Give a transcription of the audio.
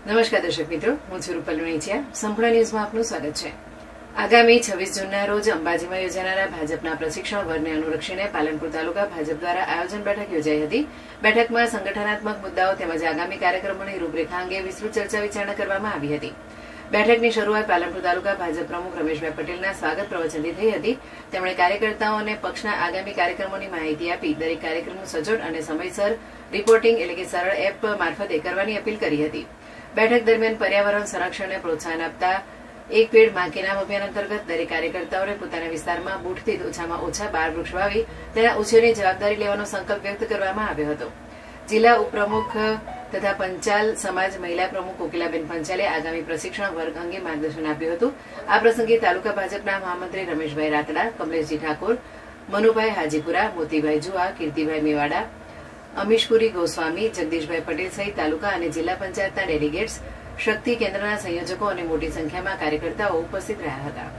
નમસ્કાર દર્શક મિત્રો, હું છું રૂપલ વણિચિયા. સંપૂર્ણ ન્યૂઝમાં આપનું સ્વાગત છે. આગામી 26 જૂનના રોજ અંબાજીમાં યોજાનારા ભાજપના પ્રશિક્ષણ વર્ગને અનુલક્ષીને પાલનપુર તાલુકા ભાજપ દ્વારા આયોજન બેઠક યોજાઈ હતી. બેઠકમાં સંગઠનાત્મક મુદ્દાઓ તેમજ આગામી કાર્યક્રમોની રૂપરેખા અંગે વિસ્તૃત ચર્ચા વિચારણા કરવામાં આવી હતી. બેઠકની શરૂઆત પાલનપુર તાલુકા ભાજપ પ્રમુખ રમેશભાઈ પટેલના સ્વાગત પ્રવચનથી થઈ હતી. તેમણે કાર્યકર્તાઓને પક્ષના આગામી કાર્યક્રમોની માહિતી આપી દરેક કાર્યક્રમનું સચોટ અને સમયસર રિપોર્ટિંગ એટલે કે સરળ એપ મારફતે કરવાની અપીલ કરી હતી. બેઠક દરમિયાન પર્યાવરણ સંરક્ષણને પ્રોત્સાહન આપતા એક પેડ માં કે નામ અભિયાન અંતર્ગત દરેક કાર્યકર્તાઓને પોતાના વિસ્તારમાં બૂટથી ઓછામાં ઓછા 12 વૃક્ષ વાવી તેના ઉછેરની જવાબદારી લેવાનો સંકલ્પ વ્યક્ત કરવામાં આવ્યો હતો. જિલ્લા ઉપપ્રમુખ તથા પંચાલ સમાજ મહિલા પ્રમુખ કોકિલાબેન પંચાલે આગામી પ્રશિક્ષણ વર્ગ અંગે માર્ગદર્શન આપ્યું હતું. આ પ્રસંગે તાલુકા ભાજપના મહામંત્રી રમેશભાઈ રાતડા, કમલેશજી ઠાકોર, મનુભાઈ હાજીપુરા, મોતીભાઈ જુઆ, કીર્તિભાઈ મેવાડા, અમીશપુરી ગોસ્વામી, જગદીશભાઈ પટેલ સહિત તાલુકા અને જિલ્લા પંચાયતના ડેલિગેટ્સ, શક્તિ કેન્દ્રના સંયોજકો અને મોટી સંખ્યામાં કાર્યકર્તાઓ ઉપસ્થિત રહ્યા હતા.